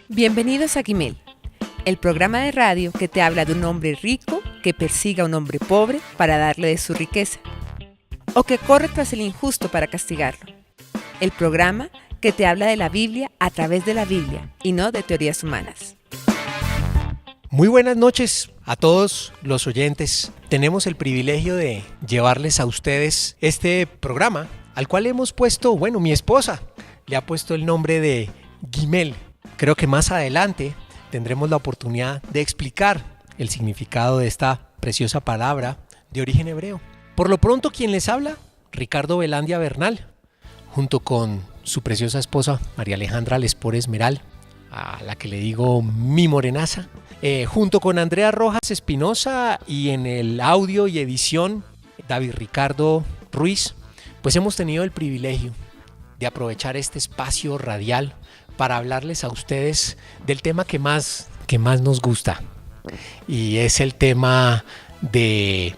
Bienvenidos a Gimel, el programa de radio que te habla de un hombre rico que persigue a un hombre pobre para darle de su riqueza, o que corre tras el injusto para castigarlo. El programa que te habla de la Biblia a través de la Biblia y no de teorías humanas. Muy buenas noches a todos los oyentes. Tenemos el privilegio de llevarles a ustedes este programa al cual hemos puesto, mi esposa le ha puesto el nombre de Gimel. Creo que más adelante tendremos la oportunidad de explicar el significado de esta preciosa palabra de origen hebreo. Por lo pronto, quien les habla, Ricardo Velandia Bernal, junto con su preciosa esposa María Alejandra Lespores Meral, a la que le digo mi morenaza, junto con Andrea Rojas Espinosa y en el audio y edición David Ricardo Ruiz, pues hemos tenido el privilegio de aprovechar este espacio radial para hablarles a ustedes del tema que más nos gusta, y es el tema de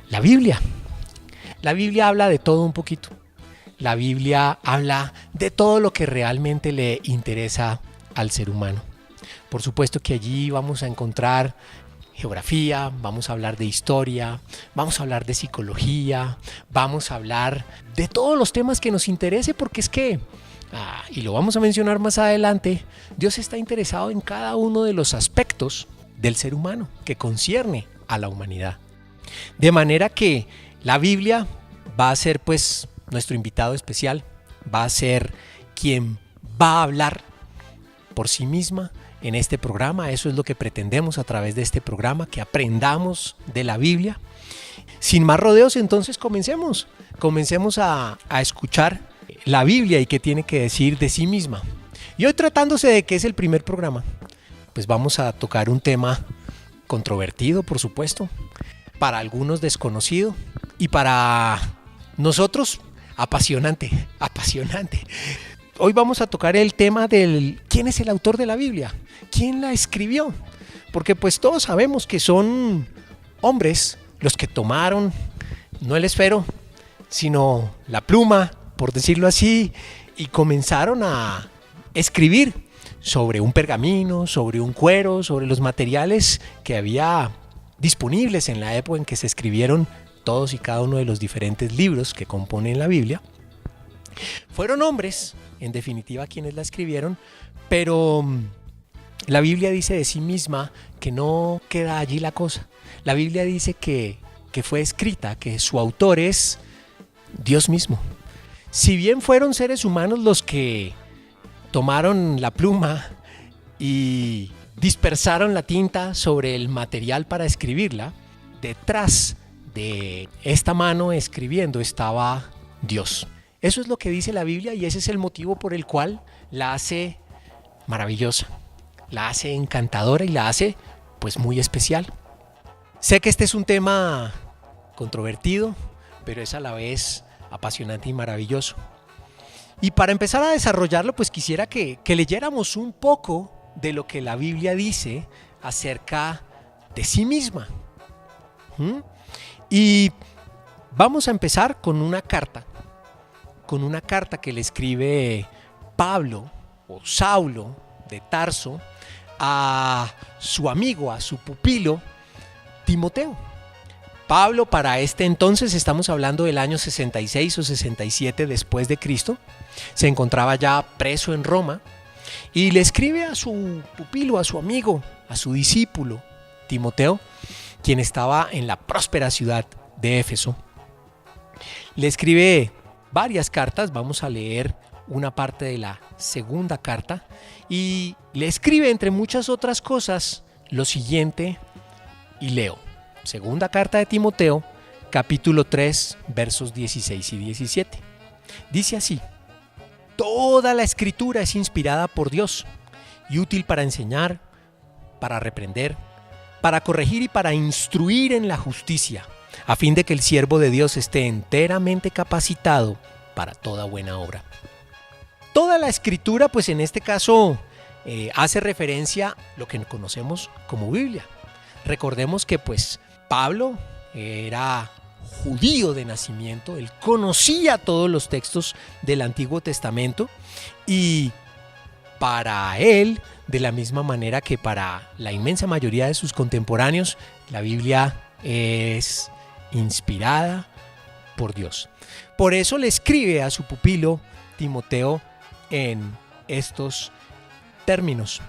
la Biblia. La Biblia habla de todo un poquito. La Biblia habla de todo lo que realmente le interesa al ser humano. Por supuesto que allí vamos a encontrar geografía, vamos a hablar de historia, vamos a hablar de psicología, vamos a hablar de todos los temas que nos interese, porque es que, y lo vamos a mencionar más adelante, Dios está interesado en cada uno de los aspectos del ser humano que concierne a la humanidad. De manera que la Biblia va a ser pues nuestro invitado especial, va a ser quien va a hablar por sí misma en este programa. Eso es lo que pretendemos a través de este programa, que aprendamos de la Biblia. Sin más rodeos, entonces comencemos a escuchar la Biblia y qué tiene que decir de sí misma. Y hoy, tratándose de que es el primer programa, pues vamos a tocar un tema controvertido, por supuesto, para algunos desconocido y para nosotros apasionante. Hoy vamos a tocar el tema del quién es el autor de la Biblia, quién la escribió, porque pues todos sabemos que son hombres los que tomaron no el esfero, sino la pluma, por decirlo así, y comenzaron a escribir sobre un pergamino, sobre un cuero, sobre los materiales que había disponibles en la época en que se escribieron todos y cada uno de los diferentes libros que componen la Biblia. Fueron hombres, en definitiva, quienes la escribieron, pero la Biblia dice de sí misma que no queda allí la cosa. La Biblia dice que fue escrita, que su autor es Dios mismo. Si bien fueron seres humanos los que tomaron la pluma y dispersaron la tinta sobre el material para escribirla, detrás de esta mano escribiendo estaba Dios. Eso es lo que dice la Biblia, y ese es el motivo por el cual la hace maravillosa, la hace encantadora y la hace pues muy especial. Sé que este es un tema controvertido, pero es a la vez apasionante y maravilloso. Y para empezar a desarrollarlo, pues quisiera que leyéramos un poco de lo que la Biblia dice acerca de sí misma. Y vamos a empezar con una carta que le escribe Pablo o Saulo de Tarso a su amigo, a su pupilo Timoteo. Pablo, para este entonces, estamos hablando del año 66 o 67 después de Cristo, se encontraba ya preso en Roma y le escribe a su pupilo, a su amigo, a su discípulo Timoteo, quien estaba en la próspera ciudad de Éfeso. Le escribe varias cartas, vamos a leer una parte de la segunda carta, y le escribe, entre muchas otras cosas, lo siguiente, y leo. Segunda carta de Timoteo, capítulo 3, versos 16 y 17. Dice así: toda la escritura es inspirada por Dios y útil para enseñar, para reprender, para corregir y para instruir en la justicia, a fin de que el siervo de Dios esté enteramente capacitado para toda buena obra. Toda la escritura, pues en este caso, hace referencia a lo que conocemos como Biblia. Recordemos que pues Pablo era judío de nacimiento, él conocía todos los textos del Antiguo Testamento y para él de la misma manera que para la inmensa mayoría de sus contemporáneos, la Biblia es inspirada por Dios. Por eso le escribe a su pupilo Timoteo en estos términos.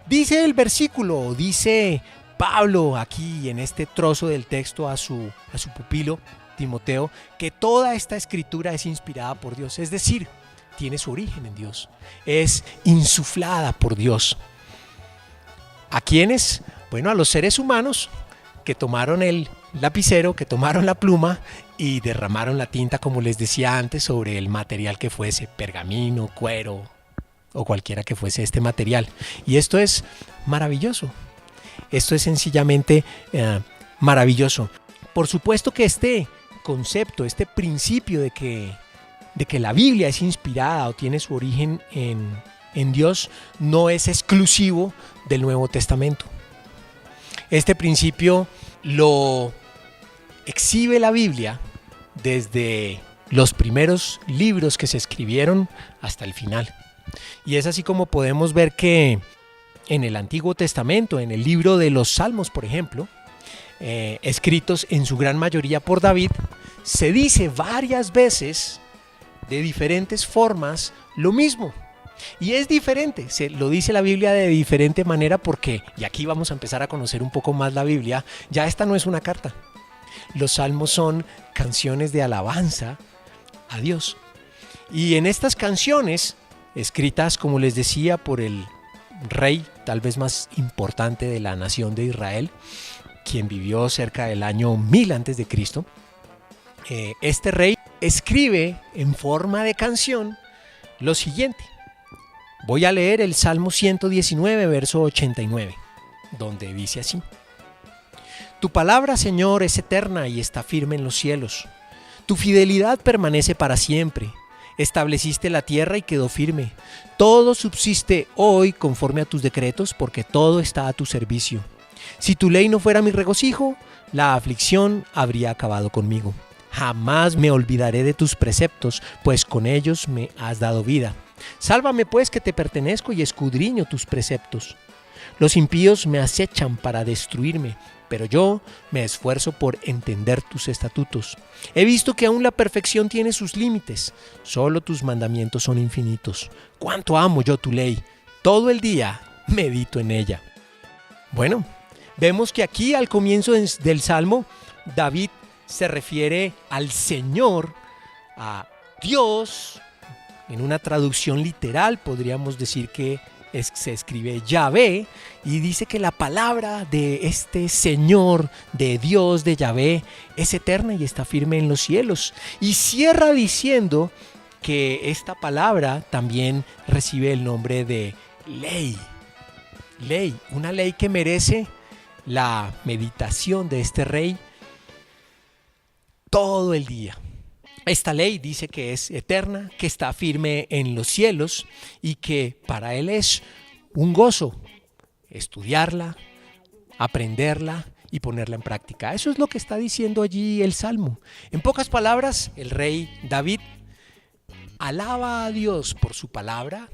Dice el versículo, dice Pablo aquí en este trozo del texto a su pupilo Timoteo, que toda esta escritura es inspirada por Dios, es decir, tiene su origen en Dios, es insuflada por Dios. ¿A quiénes? Bueno, a los seres humanos que tomaron el lapicero, que tomaron la pluma y derramaron la tinta, como les decía antes, sobre el material que fuese, pergamino, cuero o cualquiera que fuese este material. Y esto es maravilloso. Esto es sencillamente maravilloso. Por supuesto que este concepto, este principio de que la Biblia es inspirada o tiene su origen en Dios, no es exclusivo del Nuevo Testamento. Este principio lo exhibe la Biblia desde los primeros libros que se escribieron hasta el final. Y es así como podemos ver que en el Antiguo Testamento, en el libro de los Salmos, por ejemplo, escritos en su gran mayoría por David, se dice varias veces de diferentes formas lo mismo. Y es diferente, se lo dice la Biblia de diferente manera porque, y aquí vamos a empezar a conocer un poco más la Biblia, ya esta no es una carta. Los salmos son canciones de alabanza a Dios. Y en estas canciones, escritas, como les decía, por el rey tal vez más importante de la nación de Israel, quien vivió cerca del año 1000 a.C., este rey escribe en forma de canción lo siguiente. Voy a leer el Salmo 119, verso 89, donde dice así: Tu palabra, Señor, es eterna y está firme en los cielos. Tu fidelidad permanece para siempre. Estableciste la tierra y quedó firme. Todo subsiste hoy conforme a tus decretos, porque todo está a tu servicio. Si tu ley no fuera mi regocijo, la aflicción habría acabado conmigo. Jamás me olvidaré de tus preceptos, pues con ellos me has dado vida. Sálvame pues, que te pertenezco, y escudriño tus preceptos. Los impíos me acechan para destruirme, pero yo me esfuerzo por entender tus estatutos. He visto que aún la perfección tiene sus límites. Solo tus mandamientos son infinitos. Cuánto amo yo tu ley. Todo el día medito en ella. Bueno, vemos que aquí al comienzo del Salmo, David se refiere al Señor, a Dios. En una traducción literal podríamos decir que se escribe Yahvé, y dice que la palabra de este Señor, de Dios, de Yahvé, es eterna y está firme en los cielos. Y cierra diciendo que esta palabra también recibe el nombre de ley. Ley, una ley que merece la meditación de este rey todo el día. Esta ley dice que es eterna, que está firme en los cielos y que para él es un gozo estudiarla, aprenderla y ponerla en práctica. Eso es lo que está diciendo allí el Salmo. En pocas palabras, el rey David alaba a Dios por su palabra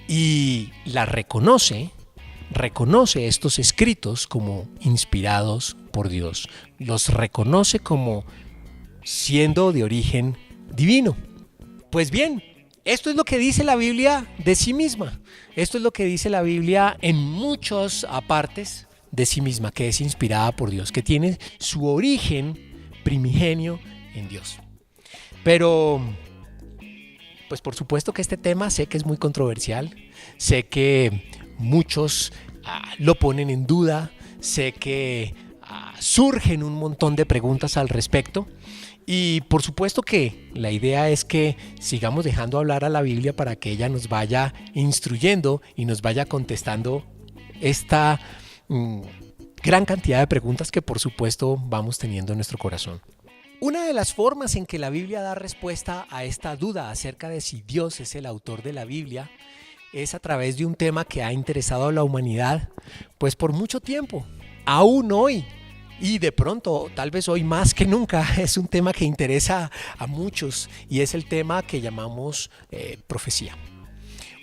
y la reconoce estos escritos como inspirados por Dios. Los reconoce como siendo de origen divino. Pues bien, esto es lo que dice la Biblia de sí misma. Esto es lo que dice la Biblia en muchas partes de sí misma, que es inspirada por Dios, que tiene su origen primigenio en Dios. Pero, pues por supuesto que este tema sé que es muy controversial, sé que muchos lo ponen en duda, sé que surgen un montón de preguntas al respecto. Y por supuesto que la idea es que sigamos dejando hablar a la Biblia para que ella nos vaya instruyendo y nos vaya contestando esta gran cantidad de preguntas que por supuesto vamos teniendo en nuestro corazón. Una de las formas en que la Biblia da respuesta a esta duda acerca de si Dios es el autor de la Biblia es a través de un tema que ha interesado a la humanidad pues por mucho tiempo, aún hoy. Y de pronto, tal vez hoy más que nunca, es un tema que interesa a muchos y es el tema que llamamos profecía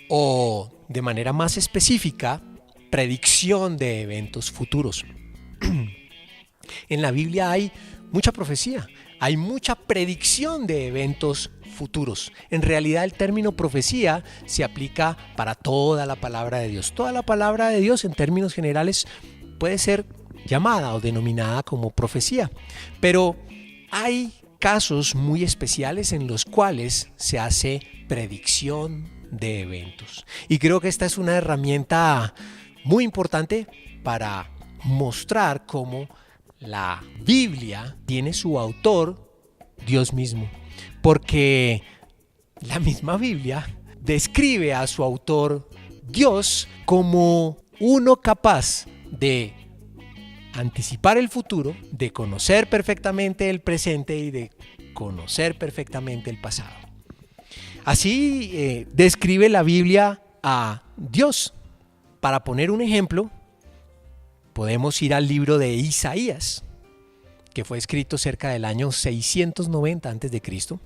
o de manera más específica, predicción de eventos futuros. En la Biblia hay mucha profecía, hay mucha predicción de eventos futuros. En realidad el término profecía se aplica para toda la palabra de Dios. Toda la palabra de Dios en términos generales puede ser llamada o denominada como profecía, pero hay casos muy especiales en los cuales se hace predicción de eventos. Y creo que esta es una herramienta muy importante para mostrar cómo la Biblia tiene su autor, Dios mismo, porque la misma Biblia describe a su autor, Dios, como uno capaz de anticipar el futuro, de conocer perfectamente el presente y de conocer perfectamente el pasado. Así describe la Biblia a Dios. Para poner un ejemplo, podemos ir al libro de Isaías, que fue escrito cerca del año 690 a.C.,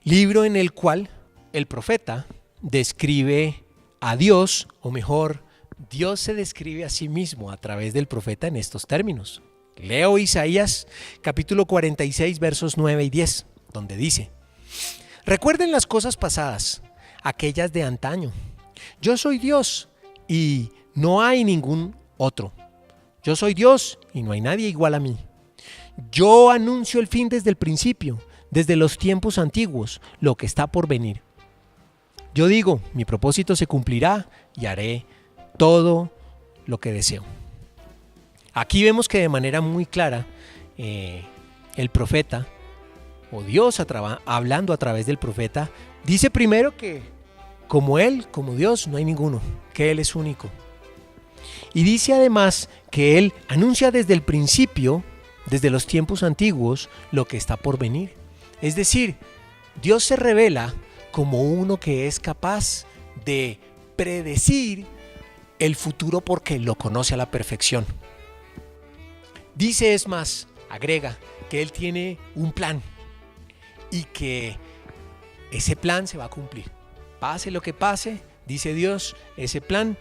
libro en el cual el profeta describe a Dios, o mejor, Dios se describe a sí mismo a través del profeta en estos términos. Leo Isaías capítulo 46 versos 9 y 10, donde dice: recuerden las cosas pasadas, aquellas de antaño. Yo soy Dios y no hay ningún otro. Yo soy Dios y no hay nadie igual a mí. Yo anuncio el fin desde el principio, desde los tiempos antiguos, lo que está por venir. Yo digo, mi propósito se cumplirá y haré todo lo que deseo. Aquí vemos que de manera muy clara el profeta, o Dios hablando a través del profeta, dice primero que como Él, como Dios, no hay ninguno, que Él es único. Y dice además que Él anuncia desde el principio, desde los tiempos antiguos, lo que está por venir. Es decir, Dios se revela como uno que es capaz de predecir el futuro porque lo conoce a la perfección. Dice, es más, agrega que Él tiene un plan y que ese plan se va a cumplir. Pase lo que pase, dice Dios, ese plan,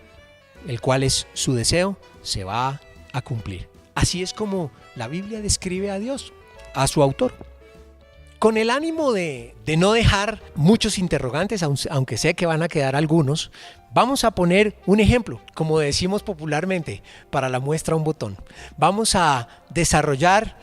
el cual es su deseo, se va a cumplir. Así es como la Biblia describe a Dios, a su autor. Con el ánimo de no dejar muchos interrogantes, aunque sé que van a quedar algunos, vamos a poner un ejemplo, como decimos popularmente, para la muestra un botón. Vamos a desarrollar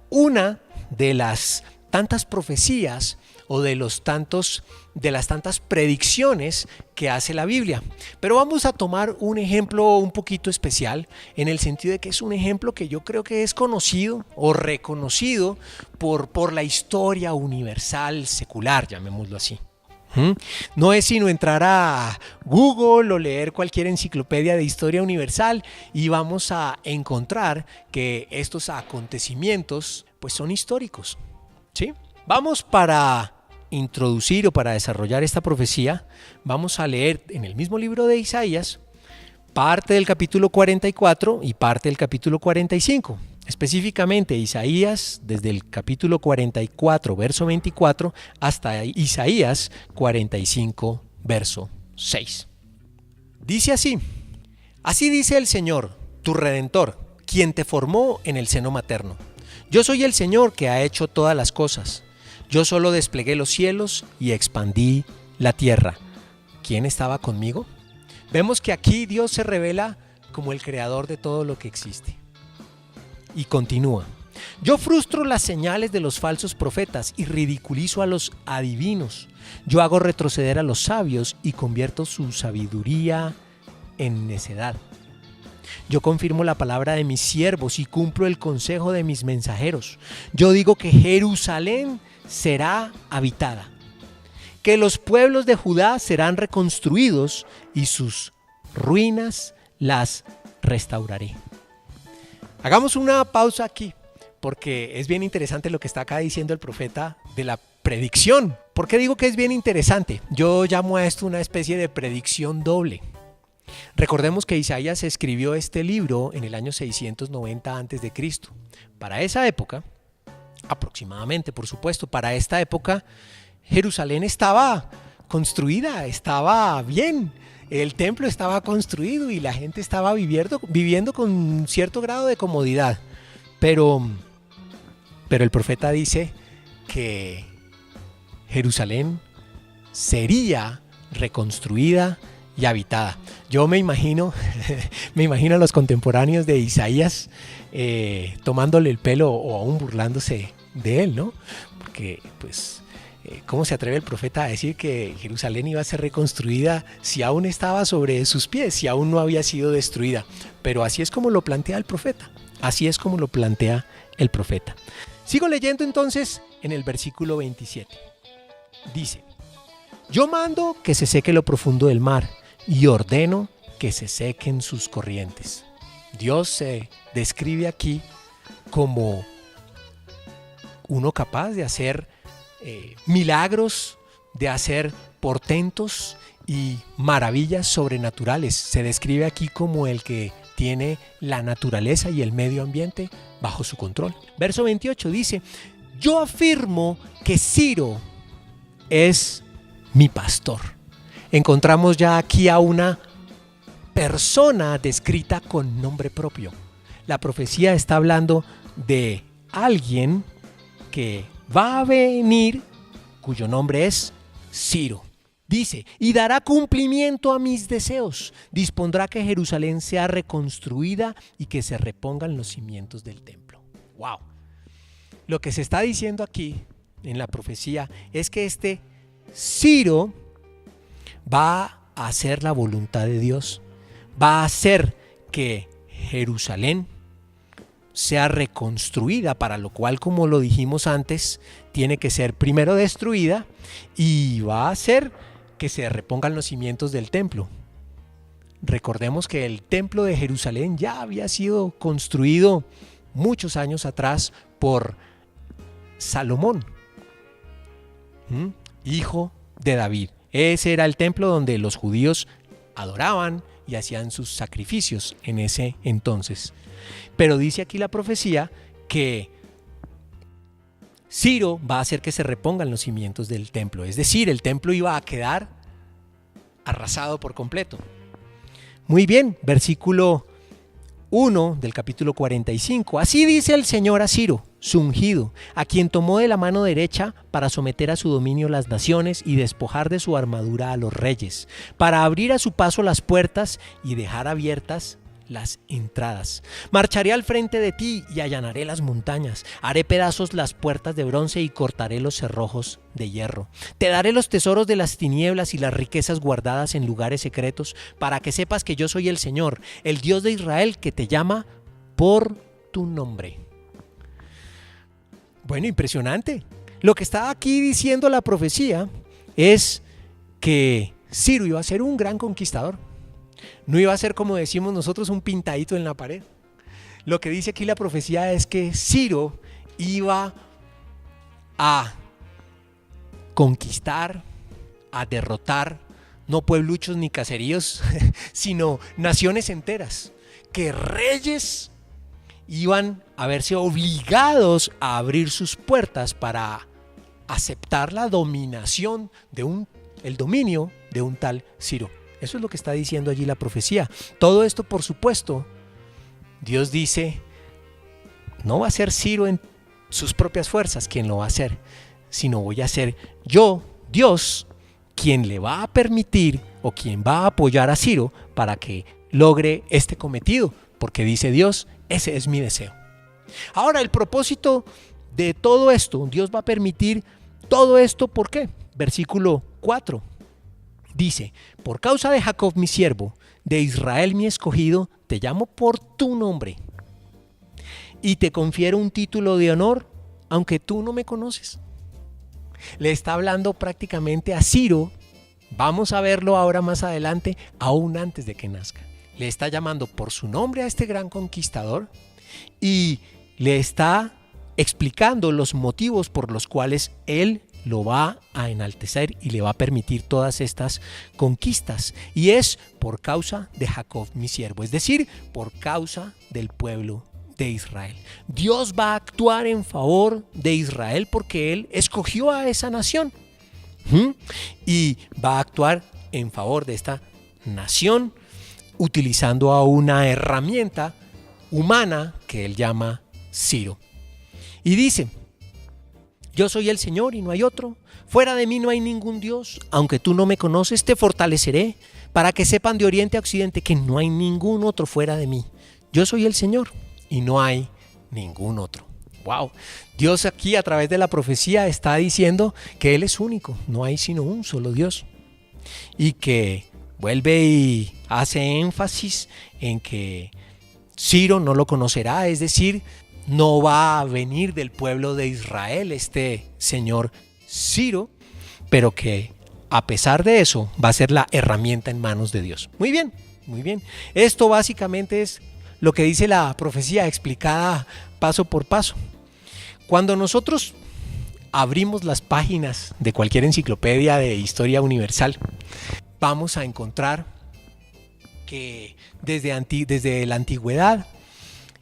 una de las tantas profecías o de las tantas predicciones que hace la Biblia. Pero vamos a tomar un ejemplo un poquito especial, en el sentido de que es un ejemplo que yo creo que es conocido o reconocido por la historia universal secular, llamémoslo así. No es sino entrar a Google o leer cualquier enciclopedia de historia universal y vamos a encontrar que estos acontecimientos pues son históricos, ¿sí? Vamos para introducir o para desarrollar esta profecía, vamos a leer en el mismo libro de Isaías parte del capítulo 44 y parte del capítulo 45. Específicamente Isaías desde el capítulo 44, verso 24, hasta Isaías 45, verso 6. Dice así: así dice el Señor, tu Redentor, quien te formó en el seno materno. Yo soy el Señor que ha hecho todas las cosas. Yo solo desplegué los cielos y expandí la tierra. ¿Quién estaba conmigo? Vemos que aquí Dios se revela como el creador de todo lo que existe. Y continúa: yo frustro las señales de los falsos profetas y ridiculizo a los adivinos. Yo hago retroceder a los sabios y convierto su sabiduría en necedad. Yo confirmo la palabra de mis siervos y cumplo el consejo de mis mensajeros. Yo digo que Jerusalén será habitada, que los pueblos de Judá serán reconstruidos y sus ruinas las restauraré. Hagamos una pausa aquí, porque es bien interesante lo que está acá diciendo el profeta de la predicción. ¿Por qué digo que es bien interesante? Yo llamo a esto una especie de predicción doble. Recordemos que Isaías escribió este libro en el año 690 a.C. Para esa época, aproximadamente, por supuesto, para esta época, Jerusalén estaba construida, estaba bien el templo estaba construido y la gente estaba viviendo con un cierto grado de comodidad. Pero el profeta dice que Jerusalén sería reconstruida y habitada. Yo me imagino a los contemporáneos de Isaías tomándole el pelo o aún burlándose de él, ¿no? Porque pues ¿cómo se atreve el profeta a decir que Jerusalén iba a ser reconstruida si aún estaba sobre sus pies, si aún no había sido destruida? Pero así es como lo plantea el profeta. Así es como lo plantea el profeta. Sigo leyendo entonces en el versículo 27. Dice: yo mando que se seque lo profundo del mar y ordeno que se sequen sus corrientes. Dios se describe aquí como uno capaz de hacer milagros, de hacer portentos y maravillas sobrenaturales. Se describe aquí como el que tiene la naturaleza y el medio ambiente bajo su control. Verso 28 dice: yo afirmo que Ciro es mi pastor. Encontramos ya aquí a una persona descrita con nombre propio. La profecía está hablando de alguien que va a venir, cuyo nombre es Ciro. Dice: y dará cumplimiento a mis deseos, dispondrá que Jerusalén sea reconstruida y que se repongan los cimientos del templo. ¡Wow! Lo que se está diciendo aquí en la profecía es que este Ciro va a hacer la voluntad de Dios, va a hacer que Jerusalén sea reconstruida, para lo cual, como lo dijimos antes, tiene que ser primero destruida, y va a hacer que se repongan los cimientos del templo. Recordemos que el templo de Jerusalén ya había sido construido muchos años atrás por Salomón, hijo de David. Ese era el templo donde los judíos adoraban y hacían sus sacrificios en ese entonces. Pero dice aquí la profecía que Ciro va a hacer que se repongan los cimientos del templo. Es decir, el templo iba a quedar arrasado por completo. Muy bien, versículo 1 del capítulo 45. Así dice el Señor a Ciro, su ungido, a quien tomó de la mano derecha para someter a su dominio las naciones y despojar de su armadura a los reyes, para abrir a su paso las puertas y dejar abiertas las entradas. Marcharé al frente de ti y allanaré las montañas, haré pedazos las puertas de bronce y cortaré los cerrojos de hierro. Te daré los tesoros de las tinieblas y las riquezas guardadas en lugares secretos, para que sepas que yo soy el Señor, el Dios de Israel, que te llama por tu nombre. Bueno, impresionante. Lo que está aquí diciendo la profecía es que Ciro iba a ser un gran conquistador. No iba a ser, como decimos nosotros, un pintadito en la pared. Lo que dice aquí la profecía es que Ciro iba a conquistar, a derrotar, no puebluchos ni caseríos, sino naciones enteras, que reyes iban a verse obligados a abrir sus puertas para aceptar la dominación el dominio de un tal Ciro. Eso es lo que está diciendo allí la profecía. Todo esto, por supuesto, Dios dice, no va a ser Ciro en sus propias fuerzas quien lo va a hacer, sino voy a ser yo, Dios, quien le va a permitir o quien va a apoyar a Ciro para que logre este cometido, porque dice Dios, ese es mi deseo. Ahora, el propósito de todo esto, Dios va a permitir todo esto, ¿por qué? Versículo 4. Dice, por causa de Jacob mi siervo, de Israel mi escogido, te llamo por tu nombre y te confiero un título de honor, aunque tú no me conoces. Le está hablando prácticamente a Ciro, vamos a verlo ahora más adelante, aún antes de que nazca. Le está llamando por su nombre a este gran conquistador y le está explicando los motivos por los cuales él lo va a enaltecer y le va a permitir todas estas conquistas. Y es por causa de Jacob mi siervo, es decir, por causa del pueblo de Israel. Dios va a actuar en favor de Israel porque Él escogió a esa nación. Y va a actuar en favor de esta nación utilizando a una herramienta humana que él llama Ciro. Y dice: yo soy el Señor y no hay otro, fuera de mí no hay ningún Dios, aunque tú no me conoces te fortaleceré, para que sepan de oriente a occidente que no hay ningún otro fuera de mí. Yo soy el Señor y no hay ningún otro. Wow, Dios aquí a través de la profecía está diciendo que Él es único, no hay sino un solo Dios. Y que vuelve y hace énfasis en que Ciro no lo conocerá, es decir, no va a venir del pueblo de Israel este señor Ciro, pero que a pesar de eso va a ser la herramienta en manos de Dios. Muy bien, muy bien. Esto básicamente es lo que dice la profecía explicada paso por paso. Cuando nosotros abrimos las páginas de cualquier enciclopedia de historia universal, vamos a encontrar que desde la antigüedad,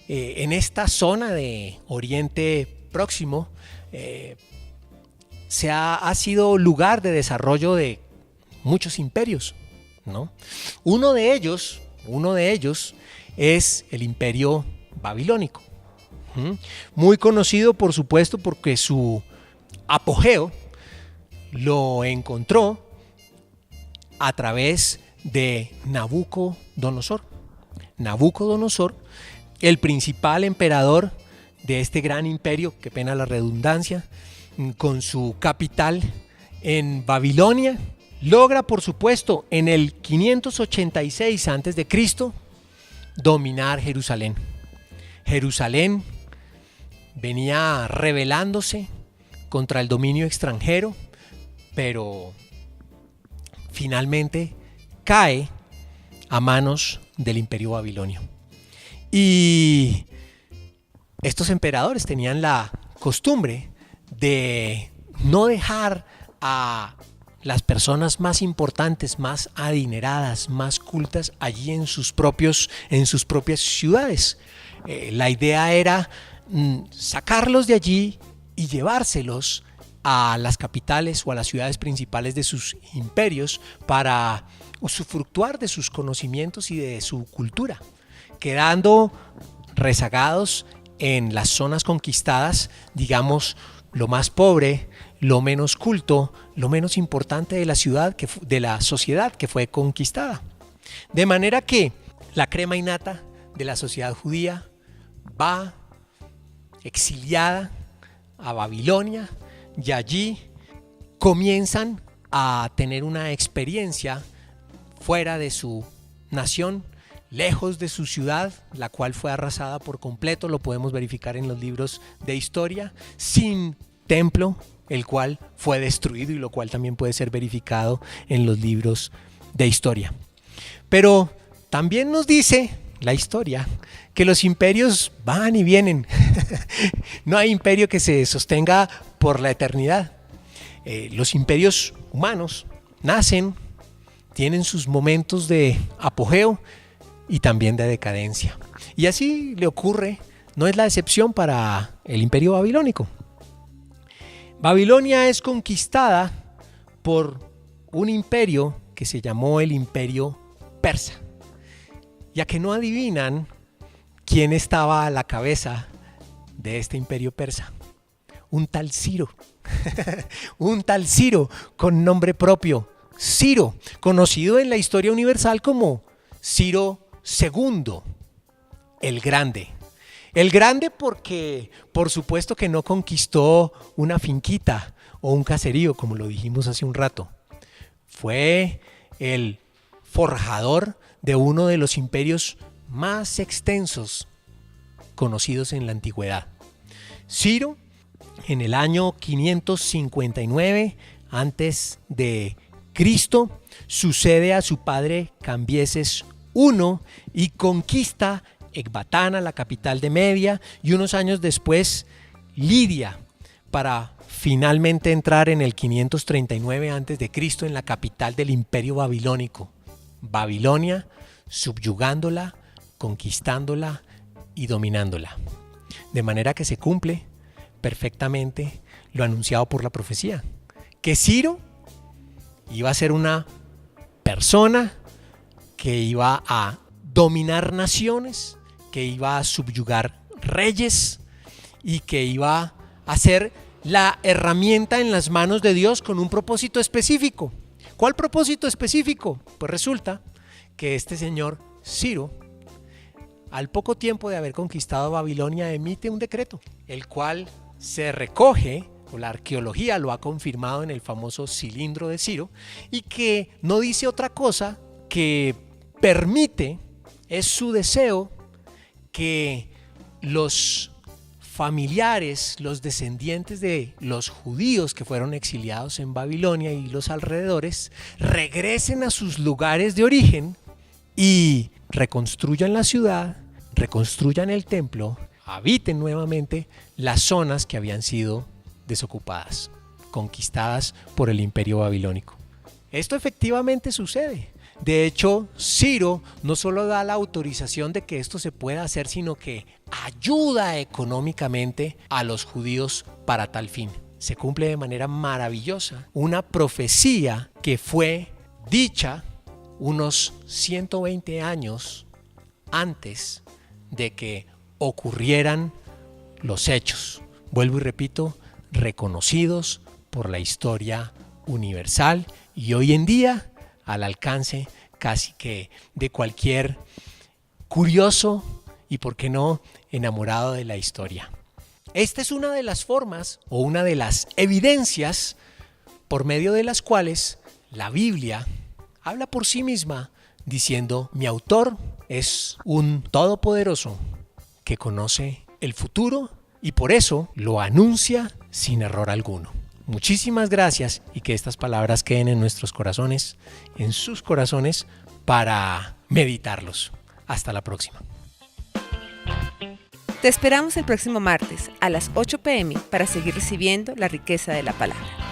en esta zona de Oriente Próximo, ha sido lugar de desarrollo de muchos imperios, ¿no? Uno de ellos es el Imperio Babilónico, muy conocido por supuesto porque su apogeo lo encontró a través de Nabucodonosor. Nabucodonosor, el principal emperador de este gran imperio, qué pena la redundancia, con su capital en Babilonia, logra por supuesto en el 586 a.C. dominar Jerusalén. Jerusalén venía rebelándose contra el dominio extranjero, pero finalmente cae a manos del imperio babilonio. Y estos emperadores tenían la costumbre de no dejar a las personas más importantes, más adineradas, más cultas allí en sus propias ciudades. La idea era sacarlos de allí y llevárselos a las capitales o a las ciudades principales de sus imperios para usufructuar de sus conocimientos y de su cultura, quedando rezagados en las zonas conquistadas, digamos, lo más pobre, lo menos culto, lo menos importante de la sociedad que fue conquistada. De manera que la crema innata de la sociedad judía va exiliada a Babilonia y allí comienzan a tener una experiencia fuera de su nación, lejos de su ciudad, la cual fue arrasada por completo, lo podemos verificar en los libros de historia, sin templo, el cual fue destruido y lo cual también puede ser verificado en los libros de historia. Pero también nos dice la historia que los imperios van y vienen. No hay imperio que se sostenga por la eternidad. Los imperios humanos nacen, tienen sus momentos de apogeo y también de decadencia. Y así le ocurre, no es la excepción para el imperio babilónico. Babilonia es conquistada por un imperio que se llamó el imperio persa. Ya que no adivinan quién estaba a la cabeza de este imperio persa. Un tal Ciro. Un tal Ciro con nombre propio. Ciro, conocido en la historia universal como Ciro II, el Grande. El Grande porque, por supuesto que no conquistó una finquita o un caserío, como lo dijimos hace un rato. Fue el forjador de uno de los imperios más extensos conocidos en la antigüedad. Ciro, en el año 559 antes de Cristo, sucede a su padre Cambises I y conquista Ecbatana, la capital de Media, y unos años después Lidia, para finalmente entrar en el 539 a.C. en la capital del imperio babilónico, Babilonia, subyugándola, conquistándola y dominándola. De manera que se cumple perfectamente lo anunciado por la profecía, que Ciro iba a ser una persona que iba a dominar naciones, que iba a subyugar reyes y que iba a ser la herramienta en las manos de Dios con un propósito específico. ¿Cuál propósito específico? Pues resulta que este señor Ciro, al poco tiempo de haber conquistado Babilonia, emite un decreto, el cual se recoge, o la arqueología lo ha confirmado en el famoso cilindro de Ciro, y que no dice otra cosa que permite, es su deseo, que los familiares, los descendientes de los judíos que fueron exiliados en Babilonia y los alrededores, regresen a sus lugares de origen y reconstruyan la ciudad, reconstruyan el templo, habiten nuevamente las zonas que habían sido desocupadas, conquistadas por el imperio babilónico. Esto efectivamente sucede. De hecho, Ciro no solo da la autorización de que esto se pueda hacer, sino que ayuda económicamente a los judíos para tal fin. Se cumple de manera maravillosa una profecía que fue dicha unos 120 años antes de que ocurrieran los hechos. Vuelvo y repito, reconocidos por la historia universal y hoy en día al alcance casi que de cualquier curioso y, por qué no, enamorado de la historia. Esta es una de las formas o una de las evidencias por medio de las cuales la Biblia habla por sí misma diciendo: mi autor es un todopoderoso que conoce el futuro y por eso lo anuncia sin error alguno. Muchísimas gracias y que estas palabras queden en nuestros corazones, en sus corazones, para meditarlos. Hasta la próxima. Te esperamos el próximo martes a las 8 p.m. para seguir recibiendo la riqueza de la palabra.